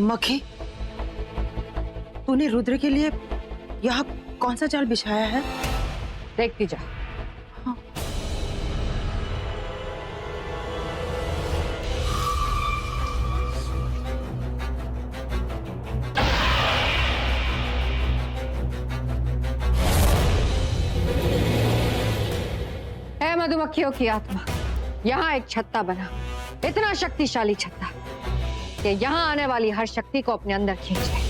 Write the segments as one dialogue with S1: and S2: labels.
S1: मक्खी, तूने रुद्र के लिए यहाँ कौन सा जाल बिछाया है?
S2: देखती जा।
S1: हाँ।
S2: है मधुमक्खियों की आत्मा, यहाँ एक छत्ता बना, इतना शक्तिशाली छत्ता कि यहाँ आने वाली हर शक्ति को अपने अंदर खींच ले।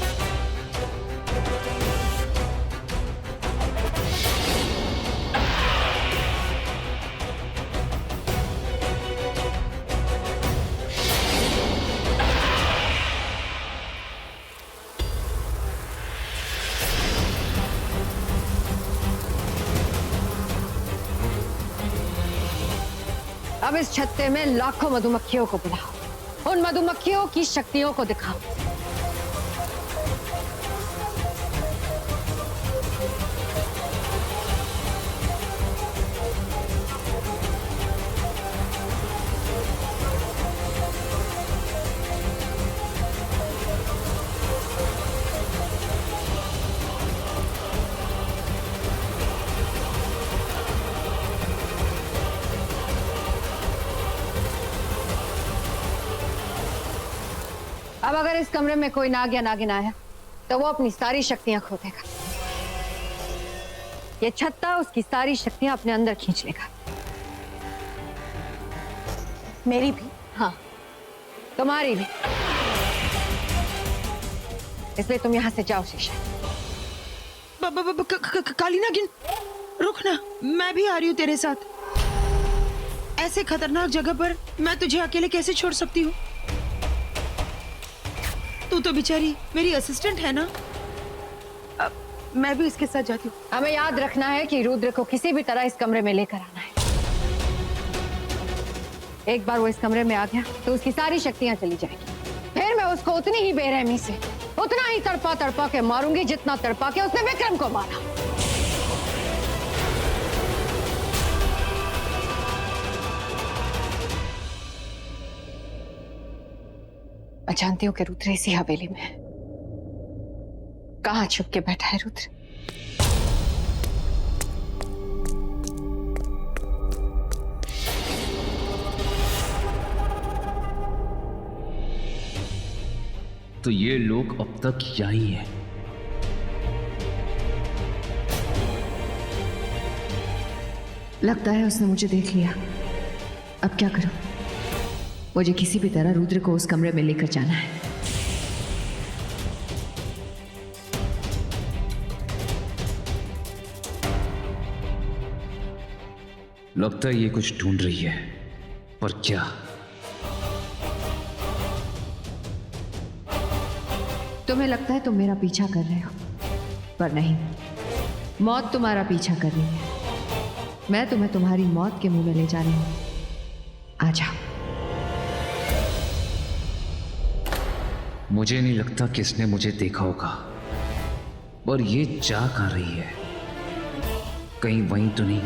S2: अब इस छत्ते में लाखों मधुमक्खियों को बुलाओ, उन मधुमक्खियों की शक्तियों को दिखाओ। अब अगर इस कमरे में कोई नाग या नागिन आया तो वो अपनी सारी शक्तियां खो देगा। ये छत्ता उसकी सारी शक्तियां अपने अंदर खींच लेगा।
S1: मेरी भी?
S2: हाँ, तुम्हारी भी। इसलिए तुम यहां से जाओ शीशा।
S1: काली नागिन, रुक ना, मैं भी आ रही हूँ तेरे साथ। ऐसे खतरनाक जगह पर मैं तुझे अकेले कैसे छोड़ सकती हूँ? तू तो बेचारी मेरी असिस्टेंट है ना। अब मैं भी इसके साथ जाती हूँ।
S2: हमें याद रखना है कि रुद्र को किसी भी तरह इस कमरे में लेकर आना है। एक बार वो इस कमरे में आ गया तो उसकी सारी शक्तियां चली जाएगी। फिर मैं उसको उतनी ही बेरहमी से, उतना ही तड़पा तड़पा के मारूंगी जितना तड़पा के उसने विक्रम को मारा। मैं जानती हूँ कि रुद्र इसी हवेली में है। कहाँ छुप के बैठा है रुद्र?
S3: तो ये लोग अब तक यहीं हैं।
S2: लगता है उसने मुझे देख लिया। अब क्या करूं? मुझे किसी भी तरह रुद्र को उस कमरे में लेकर जाना है।
S3: लगता है ये कुछ ढूंढ रही है, पर क्या?
S2: तुम्हें लगता है तुम मेरा पीछा कर रहे हो, पर नहीं, मौत तुम्हारा पीछा कर रही है। मैं तुम्हें तुम्हारी मौत के मुंह में ले जा रही हूं। आ जाओ।
S3: मुझे नहीं लगता कि इसने मुझे देखा होगा, पर ये जा कहाँ रही है? कहीं वहीं तो नहीं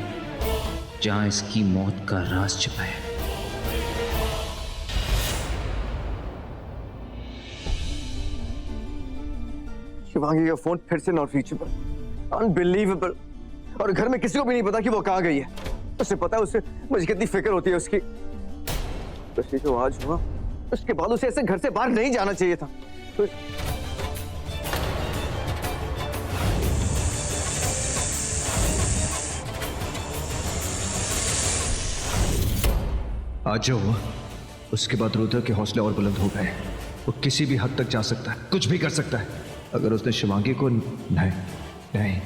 S3: जहां इसकी मौत का राज छिपा है।
S4: शिवांगी का फोन फिर से नॉट रीचेबल, अनबिलीवेबल। और घर में किसी को भी नहीं पता कि वो कहाँ गई है। उसे पता है उसे मुझे कितनी फिक्र होती है उसकी। बस ये जो आज हुआ, उसके बाद उसे ऐसे घर से बाहर नहीं जाना चाहिए था। तो
S5: आज जो हुआ उसके बाद रुद्र के हौसले और बुलंद हो गए। वो किसी भी हद तक जा सकता है, कुछ भी कर सकता है। अगर उसने शिवांगी को नहीं नहीं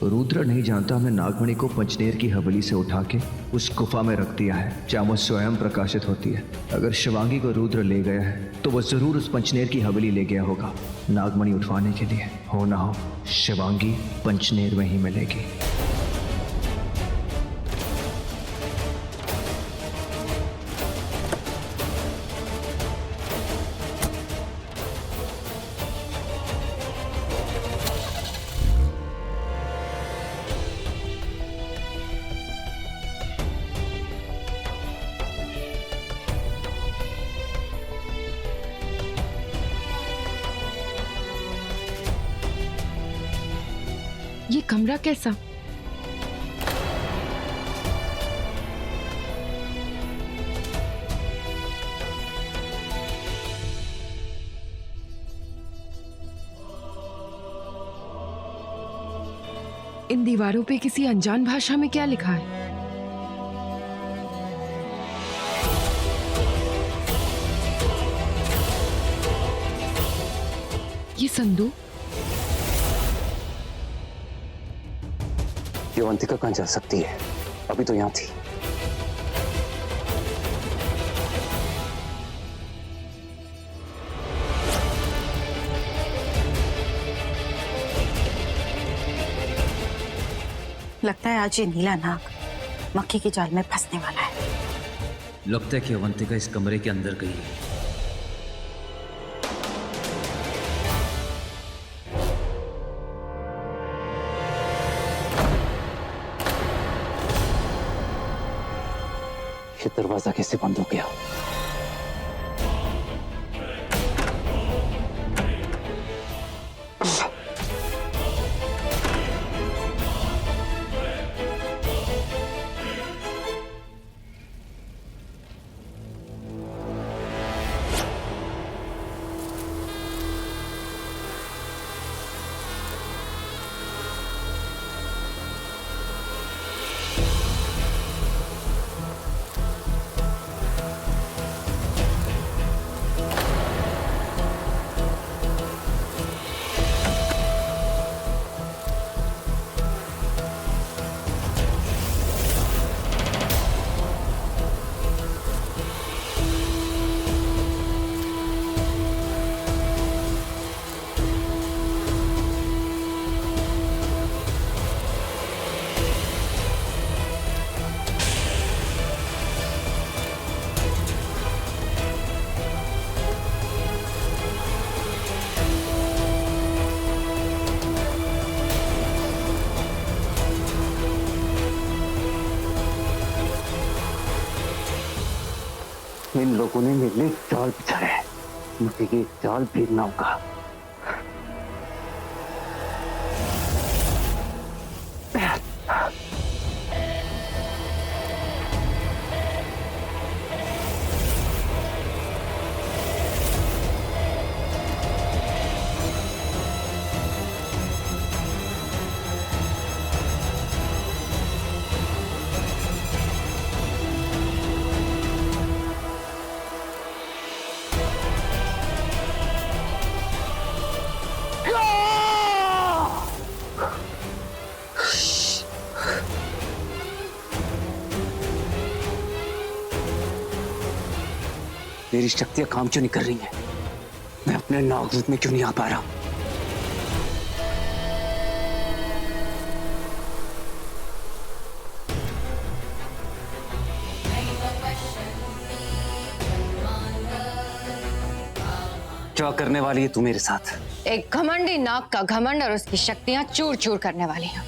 S5: रुद्र नहीं जानता हमने नागमणि को पंचनेर की हवेली से उठा के उस गुफा में रख दिया है जहाँ वो स्वयं प्रकाशित होती है। अगर शिवांगी को रुद्र ले गया है तो वो जरूर उस पंचनेर की हवेली ले गया होगा नागमणि उठवाने के लिए। हो ना हो शिवांगी पंचनेर में ही मिलेगी।
S6: कमरा कैसा? इन दीवारों पे किसी अनजान भाषा में क्या लिखा है? ये संदूक?
S3: ये अवंतिका कहाँ जा सकती है? अभी तो यहाँ थी।
S7: लगता है आज ये नीला नाग मक्खी की जाल में फंसने वाला है।
S3: लगता है कि अवंतिका इस कमरे के अंदर गई है। ये दरवाजा कैसे बंद हो गया? इन लोगों ने मेरे लिए जाल बिछाया है, मुझे ये जाल फेरना होगा। मेरी शक्तियां काम क्यों नहीं कर रही हैं? मैं अपने नागरूप में क्यों नहीं आ पा रहा? क्या करने वाली है तू मेरे साथ?
S2: एक घमंडी नाग का घमंड और उसकी शक्तियां चूर चूर करने वाली हैं।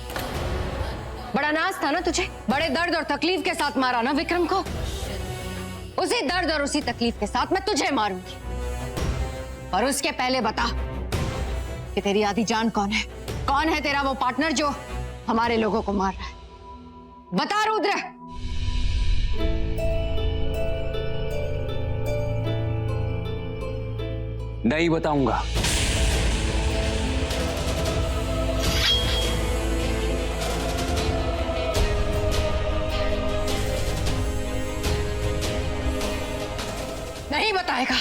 S2: बड़ा नाज था ना तुझे, बड़े दर्द और तकलीफ के साथ मारा ना विक्रम को। उसी दर्द और उसी तकलीफ के साथ मैं तुझे मारूंगी। और उसके पहले बता कि तेरी आधी जान कौन है? कौन है तेरा वो पार्टनर जो हमारे लोगों को मार रहा है? बता रुद्र।
S3: नहीं बताऊंगा।
S2: नहीं बताएगा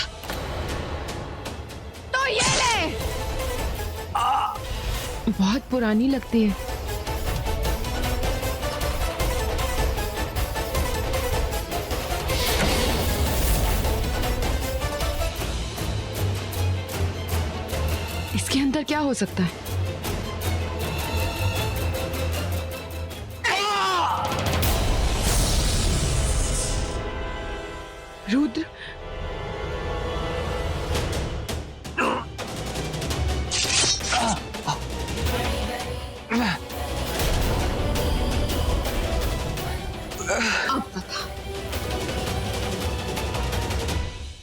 S2: तो ये ले।
S6: बहुत पुरानी लगती है। इसके अंदर क्या हो सकता है? रुद्र,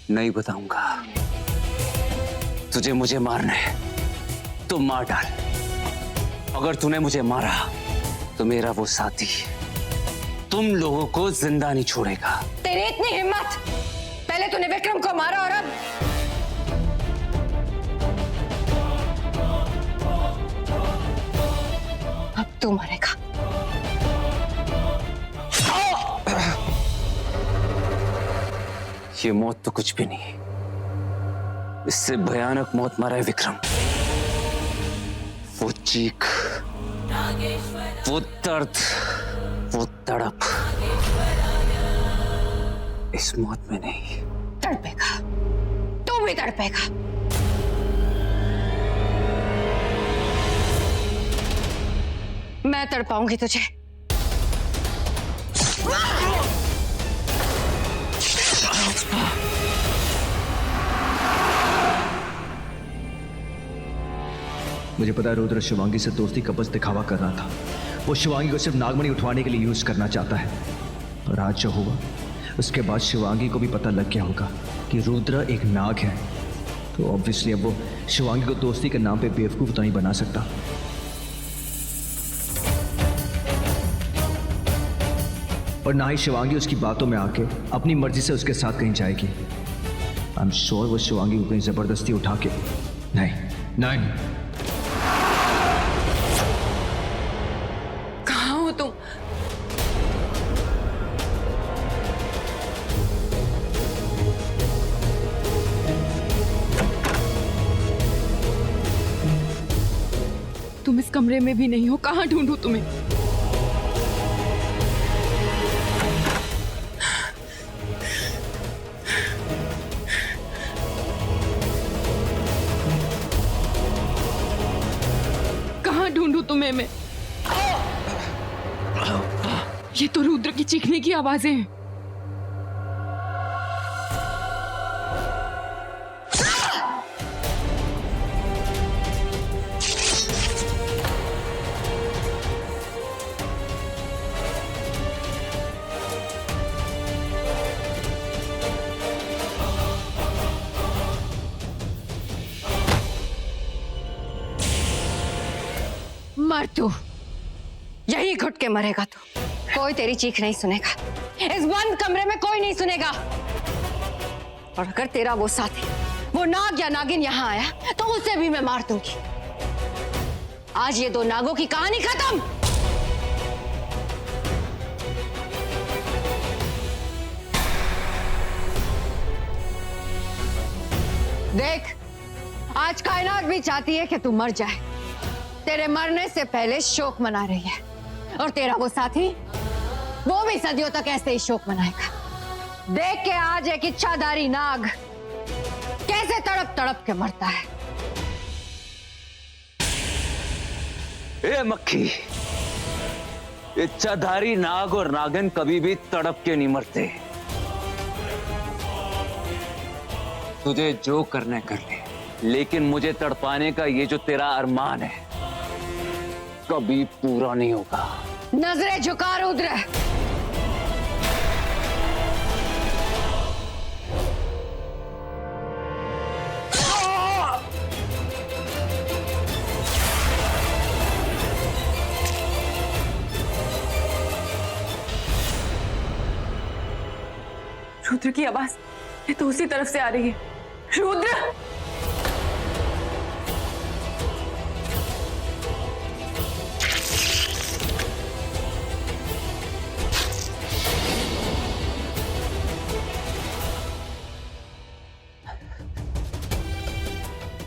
S3: नहीं बताऊंगा। तुझे मुझे मारना है तो मार डाल,
S8: अगर तूने मुझे मारा तो मेरा वो साथी तुम लोगों को जिंदा नहीं छोड़ेगा।
S2: तेरी इतनी हिम्मत! पहले तूने विक्रम को मारा और अब तू मरेगा।
S8: ये मौत तो कुछ भी नहीं, इससे भयानक मौत मारा है विक्रम। वो चीख, वो दर्द, वो तड़प इस मौत में नहीं।
S2: तड़पेगा, तू भी तड़पेगा। मैं तड़पाऊंगी तुझे।
S5: मुझे पता है रुद्र शिवांगी से दोस्ती का बस दिखावा कर रहा था। वो शिवांगी को सिर्फ नागमणि उठवाने के लिए यूज करना चाहता है। और आज जो हुआ उसके बाद शिवांगी को भी पता लग गया होगा कि रुद्र एक नाग है। तो ऑब्वियसली अब वो शिवांगी को दोस्ती के नाम पे बेवकूफ तो नहीं बना सकता। और ना ही शिवांगी उसकी बातों में आके अपनी मर्जी से उसके साथ कहीं जाएगी। आई एम श्योर वो शिवांगी को कहीं जबरदस्ती उठा के नहीं।
S6: कहाँ हो तुम? तुम इस कमरे में भी नहीं हो, कहाँ ढूंढूं तुम्हें? कहाँ ढूंढूं तुम्हें मैं? ये तो रुद्र की चीखने की आवाजें हैं।
S2: मर तू, यही घुट के मरेगा तू। कोई तेरी चीख नहीं सुनेगा, इस बंद कमरे में कोई नहीं सुनेगा। और अगर तेरा वो साथी, वो नाग या नागिन यहाँ आया तो उसे भी मैं मार दूंगी। आज ये दो नागों की कहानी खत्म। देख, आज कायनात भी चाहती है कि तू मर जाए। तेरे मरने से पहले शोक मना रही है, और तेरा वो साथी, वो भी सदियों तक ऐसे ही शोक मनाएगा। देख के आज एक इच्छाधारी नाग कैसे तड़प तड़प के मरता है।
S8: ए मक्खी, इच्छाधारी नाग और नागिन कभी भी तड़प के नहीं मरते। तुझे जो करना है कर ले, लेकिन मुझे तड़पाने का ये जो तेरा अरमान है कभी पूरा नहीं होगा।
S2: नजरें झुका रुद्र।
S6: रुद्र की आवाज ये तो उसी तरफ से आ रही है। रुद्र!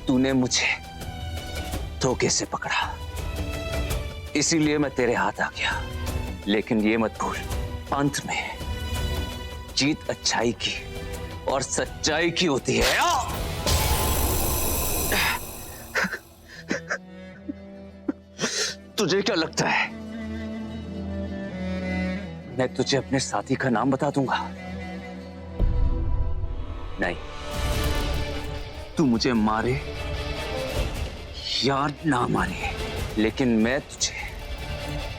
S8: तूने मुझे धोखे से पकड़ा, इसीलिए मैं तेरे हाथ आ गया। लेकिन ये मत भूल, अंत में जीत अच्छाई की और सच्चाई की होती है। तुझे क्या लगता है मैं तुझे अपने साथी का नाम बता दूंगा? नहीं, तू मुझे मारे या ना मारे, लेकिन मैं तुझे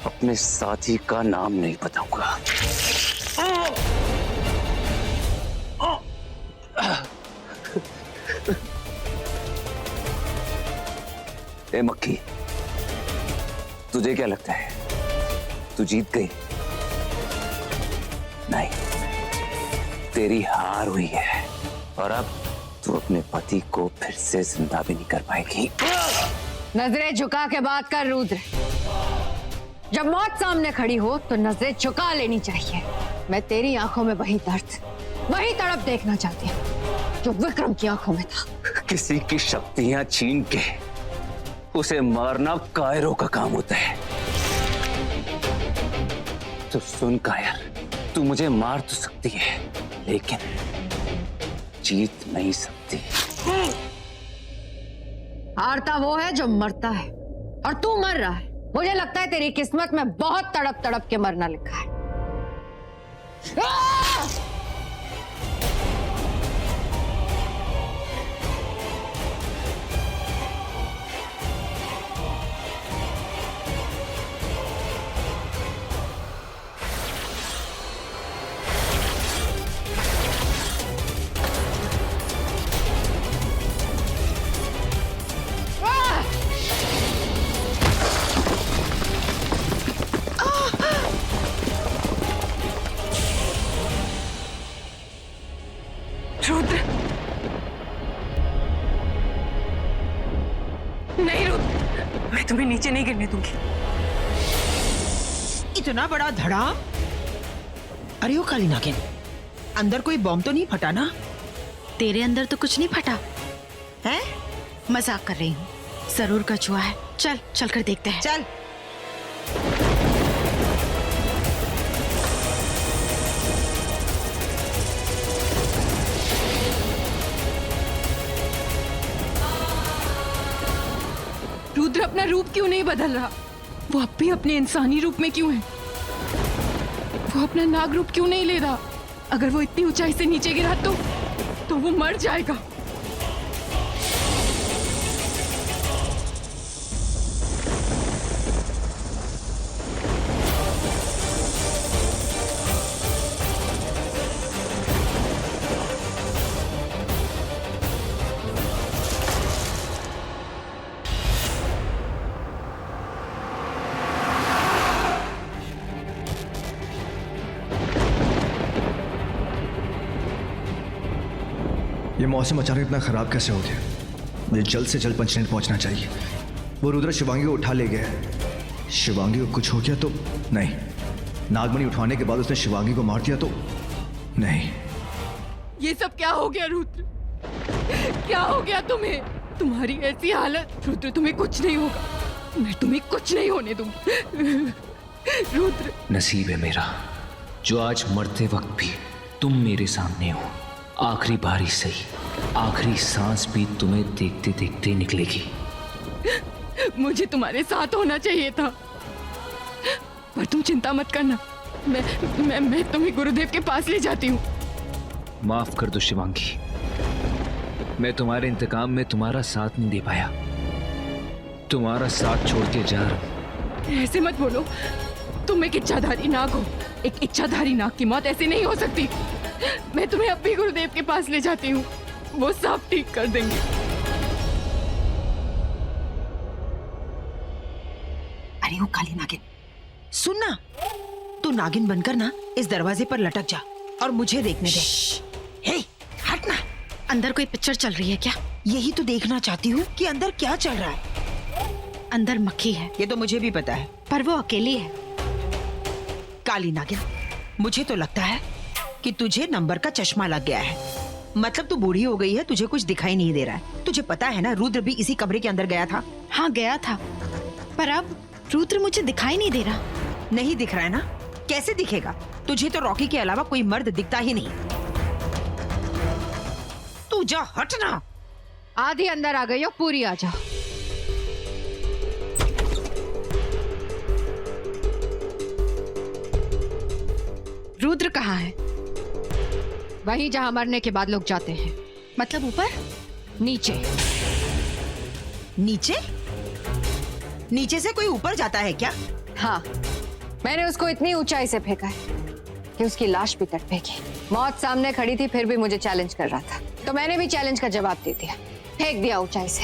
S8: अपने साथी का नाम नहीं बताऊंगा। ए मक्खी, तुझे क्या लगता है तू जीत गई? नहीं, तेरी हार हुई है और अब तू अपने पति को फिर से जिंदा भी नहीं कर पाएगी।
S2: नजरें झुका के बात कर रुद्र। जब मौत सामने खड़ी हो तो नजरें झुका लेनी चाहिए। मैं तेरी आंखों में वही दर्द, वही तड़प देखना चाहती हूँ जो विक्रम की आंखों में था।
S8: किसी की शक्तियां छीन के उसे मारना कायरों का काम होता है। तो सुन कायर, तू मुझे मार तो सकती है लेकिन जीत नहीं सकती।
S2: हारता वो है जो मरता है और तू मर रहा है। मुझे लगता है तेरी किस्मत में बहुत तड़प तड़प के मरना लिखा है।
S6: रुद्र, नहीं रुद्र, मैं तुम्हें नीचे नहीं गिरने दूंगी।
S1: इतना बड़ा धड़ाम? अरे ओ काली नागिन, अंदर कोई बॉम्ब तो नहीं फटा ना?
S7: तेरे अंदर तो कुछ नहीं फटा
S1: है?
S7: मजाक कर रही हूँ। जरूर कछुआ है। चल चल कर देखते हैं।
S1: चल।
S6: रुद्र अपना रूप क्यों नहीं बदल रहा? वो अब भी अपने इंसानी रूप में क्यों है? वो अपना नाग रूप क्यों नहीं ले रहा? अगर वो इतनी ऊंचाई से नीचे गिरा तो वो मर जाएगा।
S5: ये मौसम अचानक इतना खराब कैसे हो गया? मुझे जल्द से जल्द पंचनेर पहुंचना चाहिए। वो रुद्र शिवांगी को उठा ले गया है। शिवांगी को कुछ हो गया तो नहीं, नागमणि उठवाने के बाद उसने शिवांगी को मार दिया तो नहीं।
S6: ये सब क्या हो गया रुद्र? क्या हो गया तुम्हें? तुम्हारी ऐसी हालत। रुद्र तुम्हें कुछ नहीं होगा, मैं तुम्हें कुछ नहीं होने दूंगी। रुद्र,
S3: नसीब है मेरा जो आज मरते वक्त भी तुम मेरे सामने हो। आखिरी बारी सही, आखिरी सांस भी तुम्हें देखते देखते निकलेगी।
S6: मुझे तुम्हारे साथ होना चाहिए था, पर तुम चिंता मत करना। मैं तुम्हें गुरुदेव के पास ले जाती हूँ।
S3: माफ कर दो शिवांगी, मैं तुम्हारे इंतकाम में तुम्हारा साथ नहीं दे पाया। तुम्हारा साथ छोड़ के जा रहा हूं।
S6: ऐसे मत बोलो, तुम एक इच्छाधारी नाग हो। एक इच्छाधारी नाग की मौत ऐसे नहीं हो सकती। मैं तुम्हें अब भी गुरुदेव के पास ले जाती हूँ, वो सब ठीक कर देंगे।
S1: अरे ओ काली नागिन, सुन ना, तू नागिन बनकर ना इस दरवाजे पर लटक जा और मुझे देखने दे। हे, हट ना।
S7: अंदर कोई पिक्चर चल रही है क्या?
S1: यही तो देखना चाहती हूँ कि अंदर क्या चल रहा है।
S7: अंदर मक्खी है।
S1: ये तो मुझे भी पता है,
S7: पर वो अकेली है।
S1: काली नागिन, मुझे तो लगता है कि तुझे नंबर का चश्मा लग गया है। मतलब तू बूढ़ी हो गई है, तुझे कुछ दिखाई नहीं दे रहा है। तुझे पता है ना, रुद्र भी इसी कमरे के अंदर गया था।
S7: हाँ गया था, पर अब रुद्र मुझे दिखाई नहीं दे रहा।
S1: नहीं दिख रहा है ना? कैसे दिखेगा? तुझे तो रॉकी के अलावा कोई मर्द दिखता ही नहीं। तू जा, हट ना।
S2: आधी अंदर आ गई हो, पूरी आ जाओ। रुद्र कहाँ है? वहीं जहां मरने के बाद लोग जाते हैं।
S7: मतलब ऊपर?
S2: नीचे।
S1: नीचे? नीचे से कोई ऊपर जाता है क्या?
S2: हाँ, मैंने उसको इतनी ऊंचाई से फेंका है कि उसकी लाश भी तड़पेगी। मौत सामने खड़ी थी फिर भी मुझे चैलेंज कर रहा था, तो मैंने भी चैलेंज का जवाब दे दिया, फेंक दिया ऊंचाई से।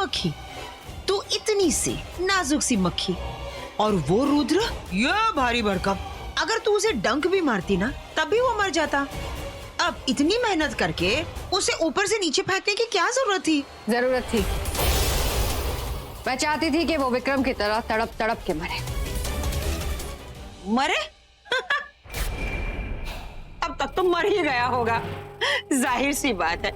S1: मक्खी, तू इतनी सी नाजुक सी मक्खी, और वो रुद्र ये भारी भरकम। अगर तू उसे डंक भी मारती ना तब भी वो मर जाता। अब इतनी मेहनत करके उसे ऊपर से नीचे फेंकने की क्या जरूरत थी?
S2: जरूरत थी। मैं चाहती थी कि वो विक्रम की तरह तड़प तड़प के मरे।
S7: मरे? अब तक तो मर ही गया होगा, जाहिर सी बात है।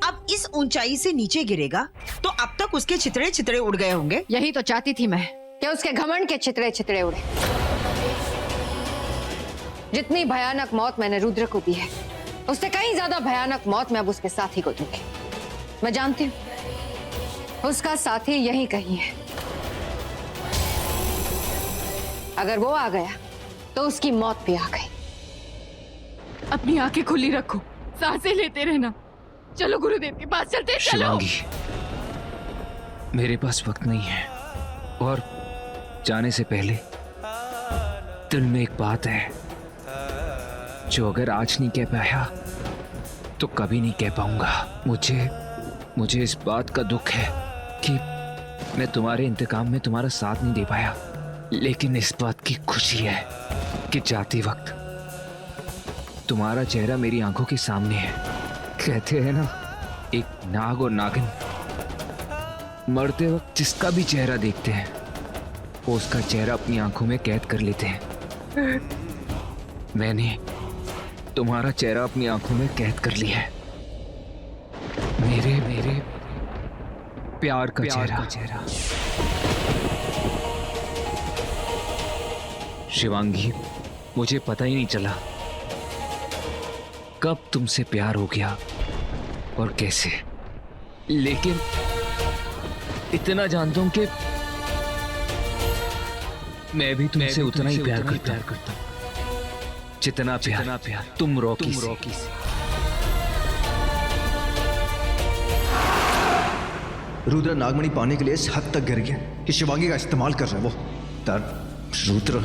S1: अब इस ऊंचाई से नीचे गिरेगा तो अब तक उसके छितरे छितरे उड़ गए होंगे।
S2: यही तो चाहती थी मैं कि उसके घमंड के छितरे छितरे उड़े। जितनी भयानक मौत मैंने रुद्र को दी है, उससे कहीं ज्यादा भयानक मौत मैं अब उसके साथी को दूंगी। मैं जानती हूं उसका साथी यहीं कहीं है। अगर वो आ गया तो उसकी मौत भी आ गई।
S6: अपनी आंखें खुली रखो, सांसें लेते रहना। चलो गुरुदेव के पास चलते हैं, चलो।
S3: शिवांगी, मेरे पास वक्त नहीं है, और जाने से पहले दिल में एक बात है जो अगर आज नहीं कह पाया तो कभी नहीं कह पाऊंगा। मुझे इस बात का दुख है कि मैं तुम्हारे इंतकाम में तुम्हारा साथ नहीं दे पाया, लेकिन इस बात की खुशी है कि जाते वक्त तुम्हारा चेहरा मेरी आंखों के सामने है। कहते हैं ना, एक नाग और नागिन मरते वक्त जिसका भी चेहरा देखते हैं वो उसका चेहरा अपनी आंखों में कैद कर लेते हैं। मैंने तुम्हारा चेहरा अपनी आंखों में कैद कर लिया है। मेरे प्यार का चेहरा। शिवांगी, मुझे पता ही नहीं चला कब तुमसे प्यार हो गया और कैसे, लेकिन इतना जानता हूं कि मैं भी तुमसे उतना ही प्यार करता हूं जितना प्यार तुम रॉकी से।
S5: रुद्र नागमणि पाने के लिए इस हद तक गिर गया कि शिवांगी का इस्तेमाल कर रहा है वो। रुद्र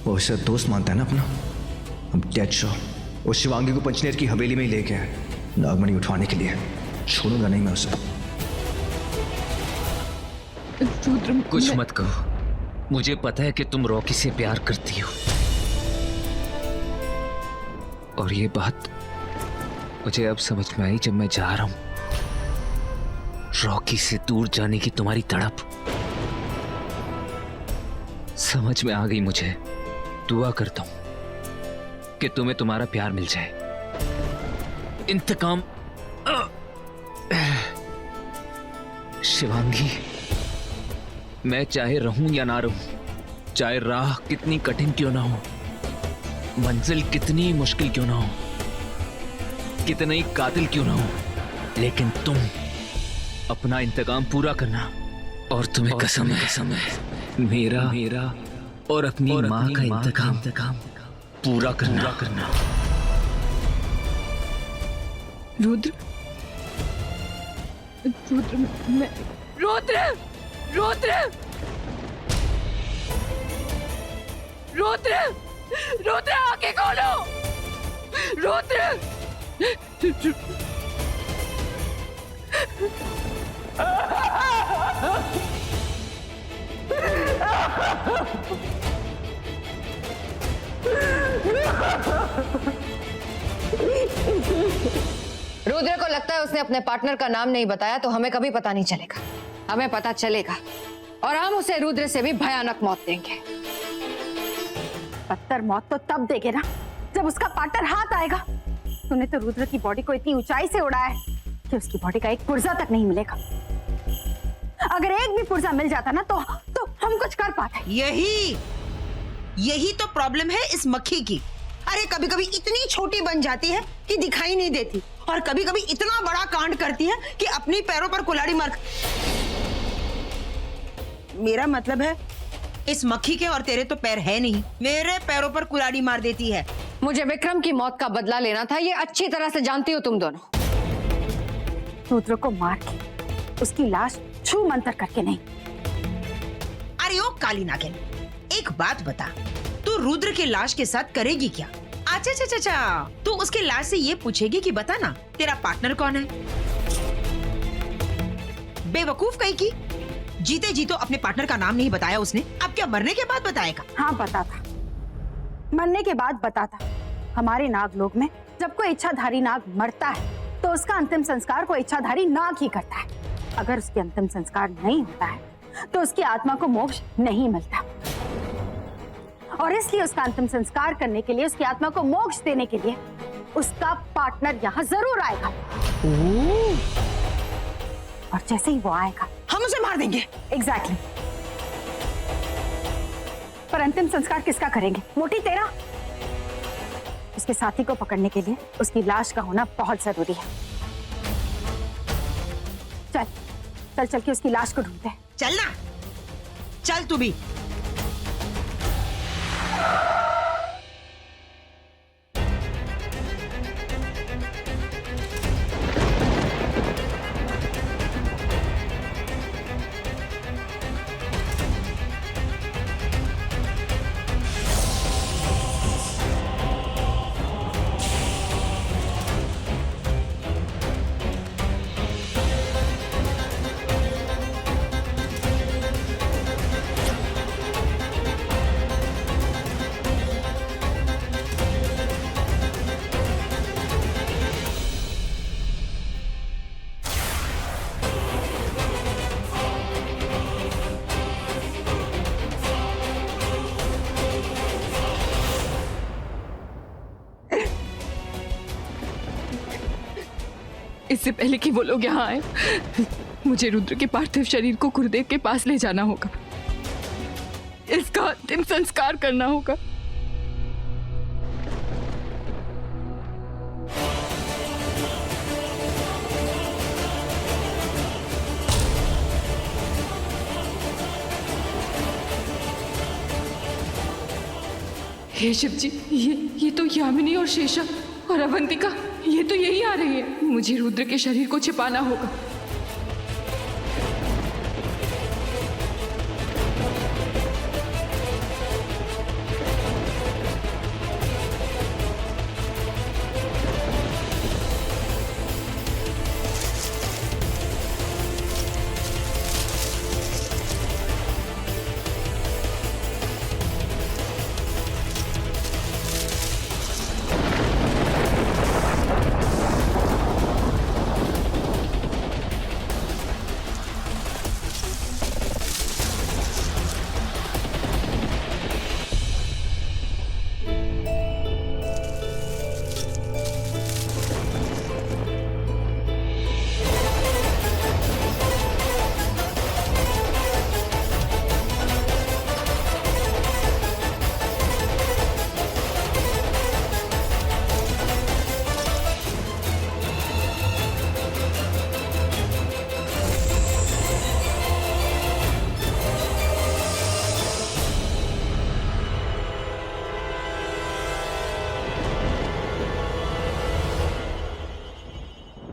S5: वो उसे दोस्त मानता है ना अपना। अब डेड शो वो शिवांगी को पंचनेर की हवेली में ही ले गया है नागमणि उठवाने के लिए। छोड़ूंगा नहीं मैं उसे।
S6: रुद्र,
S3: कुछ मत कहो, मुझे पता है कि तुम रॉकी से प्यार करती हो, और ये बात मुझे अब समझ में आई जब मैं जा रहा हूं। रॉकी से दूर जाने की तुम्हारी तड़प समझ में आ गई मुझे। दुआ करता हूं कि तुम्हें तुम्हारा प्यार मिल जाए। इंतकाम। शिवांगी, मैं चाहे रहूं या ना रहूं, चाहे राह कितनी कठिन क्यों ना हो, मंजिल कितनी मुश्किल क्यों ना हो, कितना ही कातिल क्यों ना हो, लेकिन तुम अपना इंतकाम पूरा करना। और तुम्हें कसम है मेरा और अपनी माँ का इंतकाम पूरा करना।
S6: रुद्र, आंखें खोलो। रुद्र,
S2: रुद्र को लगता है उसने अपने पार्टनर का नाम नहीं बताया तो हमें कभी पता नहीं चलेगा। हमें पता चलेगा और हम उसे रुद्र से भी भयानक मौत देंगे।
S7: पत्थर मौत तो तब देगे ना जब उसका पार्टनर हाथ आएगा। तूने तो रुद्र की बॉडी को इतनी ऊंचाई से उड़ाया है कि उसकी बॉडी का एक पुर्जा तक नहीं मिलेगा। अगर एक भी पुर्जा मिल जाता ना तो हम कुछ कर पाते।
S1: यही तो प्रॉब्लम है इस मक्खी की। अरे कभी कभी इतनी छोटी बन जाती है कि दिखाई नहीं देती, और कभी कभी इतना बड़ा कांड करती है कि अपने पैरों पर कुल्हाड़ी मार। मेरा मतलब है इस मक्खी के और तेरे तो पैर है नहीं, मेरे पैरों पर कुल्हाड़ी मार देती है।
S2: मुझे विक्रम की मौत का बदला लेना था, ये अच्छी तरह से जानती हो तुम दोनों।
S7: रुद्र को मार के उसकी लाश छू मंतर करके नहीं।
S1: अरे ओ काली नागिन, एक बात बता, तू रुद्र की लाश के साथ करेगी क्या? अच्छा, तू उसके लाश से ये पूछेगी कि बता ना तेरा पार्टनर कौन है? बेवकूफ कहीं की। जीते जी तो अपने पार्टनर का नाम नहीं बताया उसने, अब क्या मरने के बाद बताएगा?
S7: हाँ पता था, मरने के बाद पता था। हमारे नाग लोक में जब कोई इच्छाधारी नाग मरता है तो उसका अंतिम संस्कार कोई इच्छाधारी नाग ही करता है। अगर उसके अंतिम संस्कार नहीं होता है तो उसकी आत्मा को मोक्ष नहीं मिलता, और इसलिए उसका अंतिम संस्कार करने के लिए, उसकी आत्मा को मोक्ष देने के लिए उसका पार्टनर यहाँ जरूर आएगा। और जैसे ही वो आएगा
S1: हम उसे मार देंगे।
S7: एग्जैक्टली। पर अंतिम संस्कार किसका करेंगे? मोटी तेरा। उसके साथी को पकड़ने के लिए उसकी लाश का होना बहुत जरूरी है। चल चल चल के उसकी लाश को ढूंढते हैं।
S1: चलना, चल तू भी।
S6: इससे पहले कि वो लोग यहाँ आए, मुझे रुद्र के पार्थिव शरीर को गुरुदेव के पास ले जाना होगा। इसका अंतिम संस्कार करना होगा। हे शिव जी, ये तो यामिनी और शेषा और अवंतिका, ये तो यही आ रही है। मुझे रुद्र के शरीर को छिपाना होगा।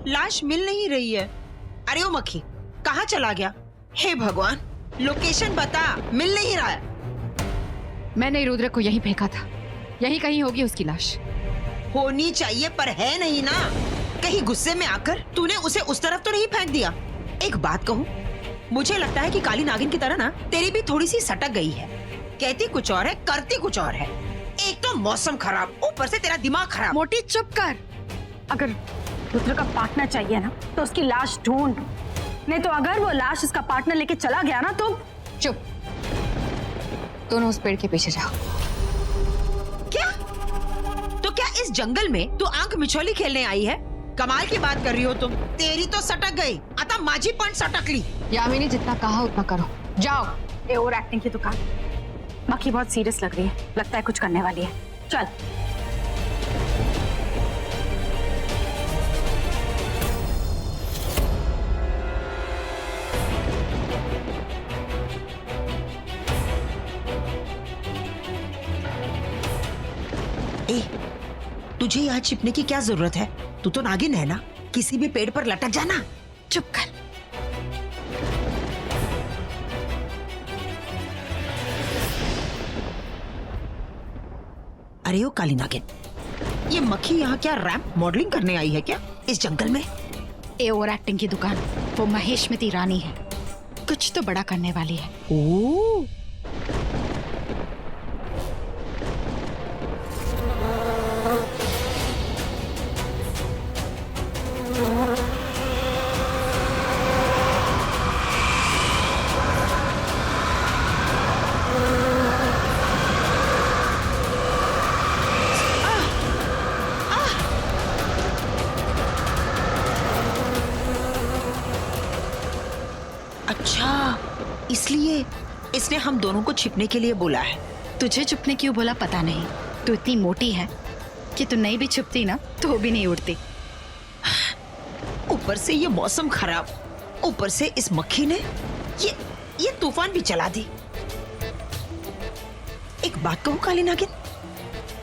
S1: लाश मिल नहीं रही है। अरे ओ मक्खी, कहाँ चला गया? हे भगवान, लोकेशन बता, मिल नहीं रहा है।
S2: मैंने रुद्र को यहीं फेंका था, यहीं कहीं होगी उसकी लाश।
S1: होनी चाहिए पर है नहीं ना। कहीं गुस्से में आकर तूने उसे उस तरफ तो नहीं फेंक दिया? एक बात कहूँ, मुझे लगता है कि काली नागिन की तरह ना तेरी भी थोड़ी सी सटक गई है। कहती कुछ और है, करती कुछ और है। एक तो मौसम खराब, ऊपर से तेरा दिमाग खराब।
S7: मोटी चुप कर। अगर रुद्र का पार्टनर चाहिए ना तो उसकी लाश ढूंढ, नहीं तो अगर वो लाश उसका पार्टनर लेके चला गया ना तो।
S2: चुप, दोनों उस पेड़ के पीछे जाओ।
S1: क्या? तो क्या इस जंगल में तू आंख मिचौली खेलने आई है? कमाल की बात कर रही हो तुम। तेरी तो सटक गई, अतः माझी पण सटक ली।
S2: यामिनी, जितना कहा उतना करो, जाओ।
S7: ये ओवर एक्टिंग की दुकान। मक्खी बहुत सीरियस लग रही है, लगता है कुछ करने वाली है। चल।
S1: ए, तुझे यहाँ छिपने की क्या जरूरत है? तू तो नागिन है ना, किसी भी पेड़ पर लटक जाना।
S7: चुप कर।
S1: अरे ओ काली नागिन, ये मक्खी यहाँ क्या रैंप मॉडलिंग करने आई है क्या इस जंगल में?
S7: ए ओवर एक्टिंग की दुकान। वो महेशमती रानी है, कुछ तो बड़ा करने वाली है।
S1: ओ अच्छा, इसलिए इसने हम दोनों को छिपने के लिए बोला है।
S7: तुझे छुपने क्यों बोला पता नहीं, तू इतनी मोटी है कि तू नहीं भी छुपती ना तो वो भी नहीं उड़ती।
S1: ऊपर से ये मौसम खराब, ऊपर से इस मक्खी ने ये तूफान भी चला दी। एक बात कहूं काली नागिन,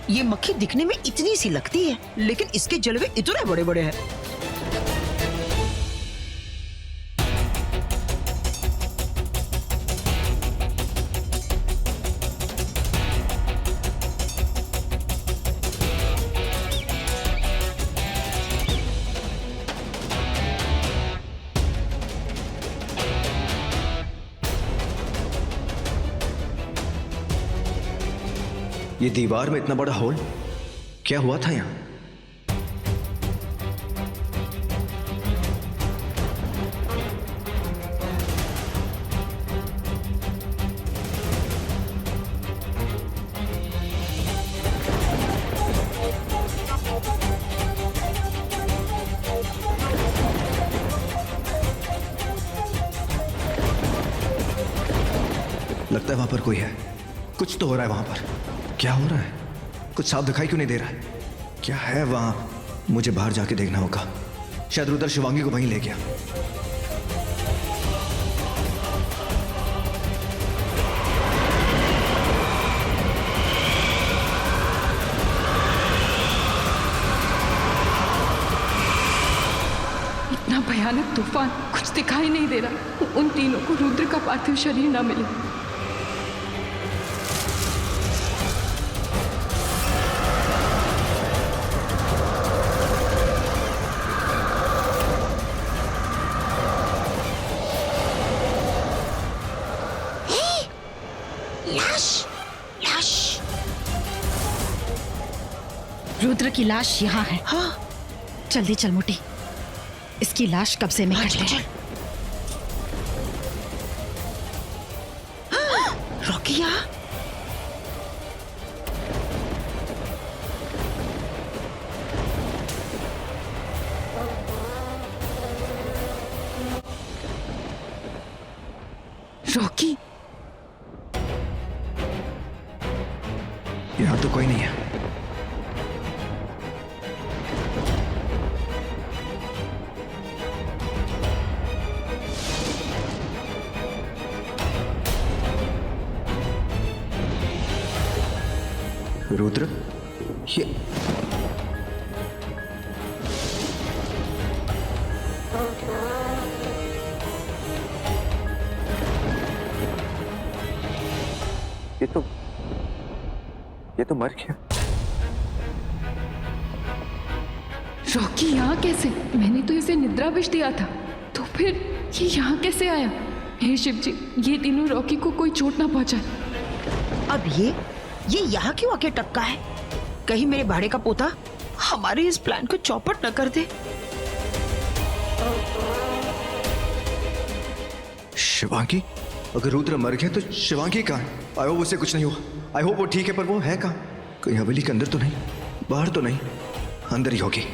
S1: ये मक्खी दिखने में इतनी सी लगती है लेकिन इसके जलवे इतने बड़े बड़े हैं।
S5: ये दीवार में इतना बड़ा होल, क्या हुआ था यहाँ? लगता है वहां पर कोई है, कुछ तो हो रहा है वहां पर। क्या हो रहा है? कुछ साफ दिखाई क्यों नहीं दे रहा है? क्या है वहां? मुझे बाहर जाके देखना होगा। शायद रुद्र शिवांगी को वहीं ले गया।
S6: इतना भयानक तूफान, कुछ दिखाई नहीं दे रहा। उन तीनों को रुद्र का पार्थिव शरीर ना मिले।
S7: रुद्र की लाश यहाँ है।
S1: हाँ,
S7: जल्दी चल मोटी, इसकी लाश कब्जे में
S1: हाँ,
S7: करते
S1: चल,
S7: हैं।
S1: चल। रॉकिया,
S6: रॉकी,
S5: यहां तो कोई नहीं है। रुद्र, ये
S4: ये तो मर गया।
S6: रॉकी यहाँ कैसे? मैंने तो इसे निद्रा विष दिया था, तो फिर ये यहाँ कैसे आया? हे शिव जी, ये तीनों रॉकी को कोई चोट ना पहुंचाए।
S1: अब ये यहाँ क्यों आके टपका है? कहीं मेरे भाड़े का पोता हमारे इस प्लान को चौपट न कर दे।
S5: शिवांगी? अगर रुद्र मर गया तो शिवांगी कहाँ है? आई होप उसे कुछ नहीं हुआ। आई होप वो ठीक है, पर वो है कहाँ? कहीं हवेली के अंदर तो नहीं, बाहर तो नहीं, अंदर ही होगी।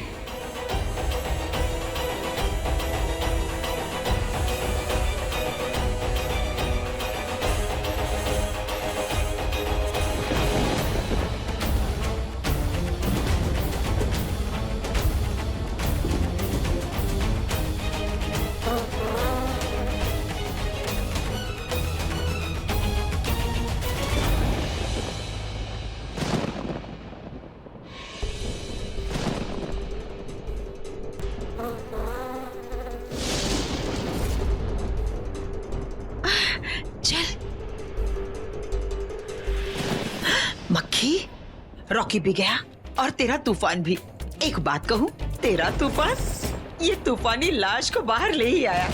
S1: मक्खी, रॉकी भी गया और तेरा तूफान भी। एक बात कहूं, तेरा तूफान ये तूफानी लाश को बाहर ले ही आया।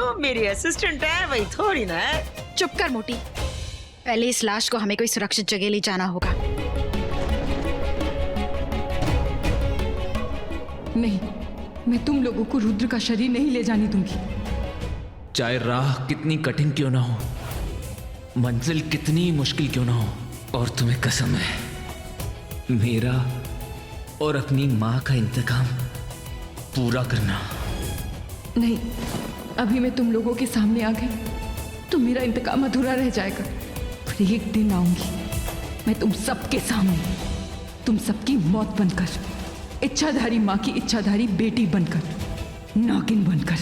S1: जो मेरी असिस्टेंट है वही थोड़ी ना है।
S7: चुप कर मोटी, पहले इस लाश को हमें कोई सुरक्षित जगह ले जाना होगा।
S6: नहीं, मैं तुम लोगों को रुद्र का शरीर नहीं ले जाने दूंगी।
S3: चाहे राह कितनी कठिन क्यों ना हो, मंजिल कितनी मुश्किल क्यों ना हो, और तुम्हें कसम है मेरा और अपनी माँ का इंतकाम पूरा करना।
S6: नहीं, अभी मैं तुम लोगों के सामने आ गई तो मेरा इंतकाम अधूरा रह जाएगा। पर एक दिन आऊंगी मैं तुम सबके सामने, तुम सबकी मौत बनकर, इच्छाधारी माँ की इच्छाधारी बेटी बनकर, नागिन बनकर।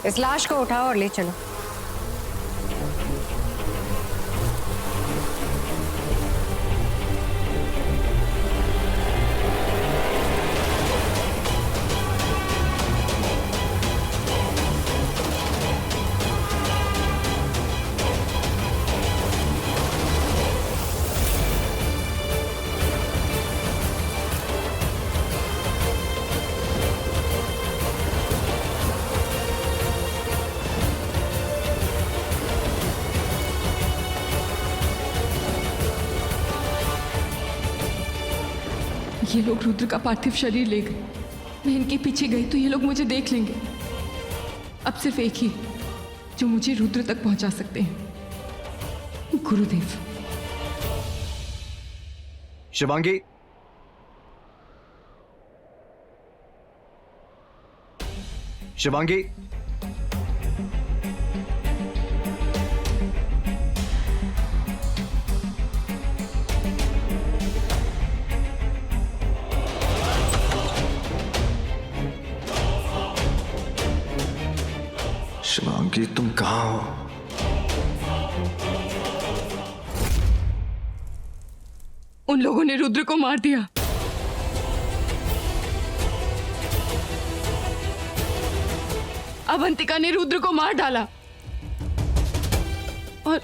S2: इस लाश को उठाओ और ले चलो।
S6: ये लोग रुद्र का पार्थिव शरीर ले गए। मैं इनके पीछे गई तो ये लोग मुझे देख लेंगे। अब सिर्फ एक ही जो मुझे रुद्र तक पहुंचा सकते हैं, गुरुदेव।
S5: शिवांगी, शिवांगी, शिवांगी तुम कहाँ हो?
S6: उन लोगों ने रुद्र को मार दिया। अवंतिका ने रुद्र को मार डाला और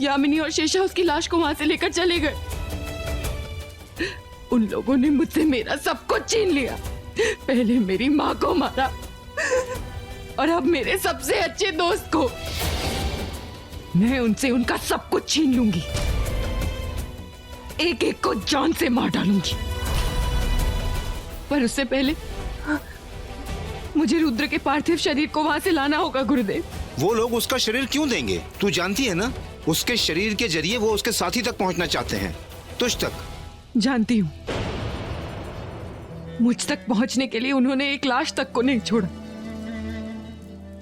S6: यामिनी और शेषा उसकी लाश को वहां से लेकर चले गए। उन लोगों ने मुझसे मेरा सब कुछ छीन लिया। पहले मेरी माँ को मारा और अब मेरे सबसे अच्छे दोस्त को। मैं उनसे उनका सब कुछ छीन लूंगी, एक एक को जान से मार डालूंगी। पर उससे पहले मुझे रुद्र के पार्थिव शरीर को वहां से लाना होगा गुरुदेव।
S9: वो लोग उसका शरीर क्यों देंगे? तू जानती है ना, उसके शरीर के जरिए वो उसके साथी तक पहुंचना चाहते हैं, तुझ तक।
S6: जानती हूं, मुझ तक पहुंचने के लिए उन्होंने एक लाश तक को नहीं छोड़ा।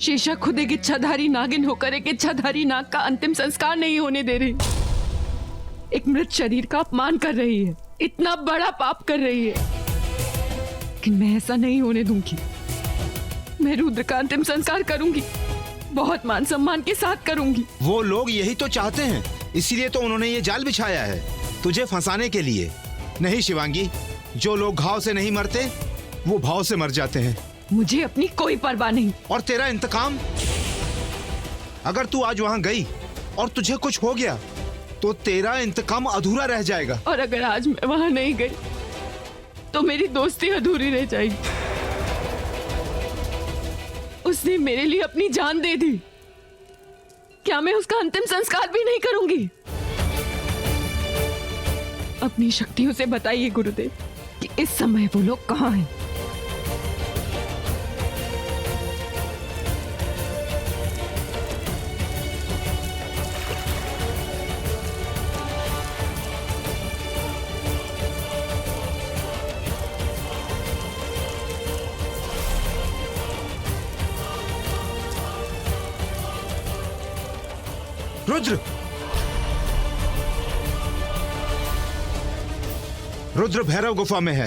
S6: शेषा खुद एक इच्छाधारी नागिन होकर एक इच्छाधारी नाग का अंतिम संस्कार नहीं होने दे रही। एक मृत शरीर का अपमान कर रही है, इतना बड़ा पाप कर रही है कि मैं ऐसा नहीं होने दूंगी। मैं रुद्र का अंतिम संस्कार करूंगी, बहुत मान सम्मान के साथ करूंगी।
S9: वो लोग यही तो चाहते हैं, इसीलिए तो उन्होंने ये जाल बिछाया है, तुझे फंसाने के लिए। नहीं शिवांगी, जो लोग घाव से नहीं मरते वो भाव से मर जाते हैं।
S6: मुझे अपनी कोई परवाह नहीं।
S9: और तेरा इंतकाम, अगर तू आज वहां गई और तुझे कुछ हो गया तो तेरा इंतकाम अधूरा रह जाएगा।
S6: और अगर आज मैं वहां नहीं गई तो मेरी दोस्ती अधूरी रह जाएगी। उसने मेरे लिए अपनी जान दे दी, क्या मैं उसका अंतिम संस्कार भी नहीं करूंगी? अपनी शक्तियों से बताइए गुरुदेव कि इस समय वो लोग कहां हैं?
S9: रुद्र, रुद्र भैरव गुफा में है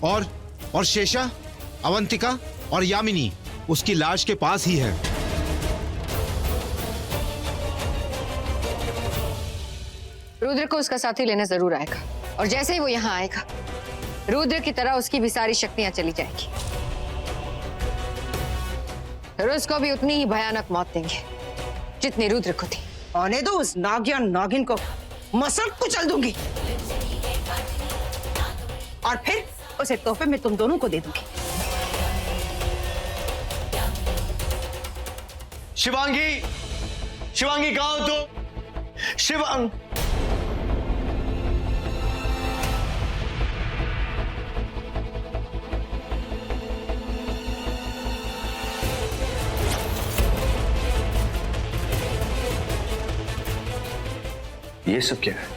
S9: और शेषा, अवंतिका और यामिनी उसकी लाश के पास ही है।
S2: रुद्र को उसका साथी लेने जरूर आएगा, और जैसे ही वो यहाँ आएगा रुद्र की तरह उसकी भी सारी शक्तियां चली जाएगी। फिर उसको भी उतनी ही भयानक मौत देंगे जितनी रुद्र को थी।
S1: आने दो उस नागिन नागिन को, मसल कुचल दूंगी और फिर उसे तोहफे में तुम दोनों को दे दूंगी।
S4: शिवांगी, शिवांगी कहाँ हो तुम? शिवांग,
S5: ये सब क्या है?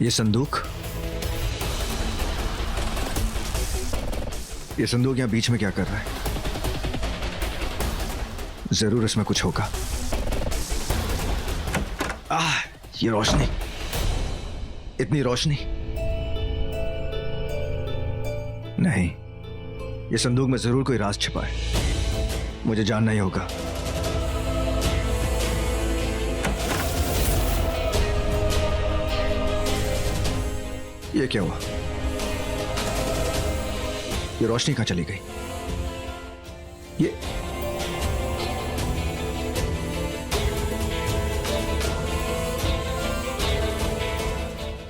S5: ये संदूक, ये संदूक यहां बीच में क्या कर रहा है? जरूर इसमें कुछ होगा। ये रोशनी, इतनी रोशनी। नहीं, ये संदूक में जरूर कोई राज छिपा है, मुझे जानना ही होगा। ये क्या हुआ? ये रोशनी कहां चली गई?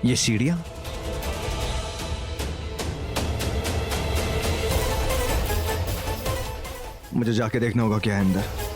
S5: ये सीढ़ियां? मुझे जाके देखना होगा क्या है अंदर।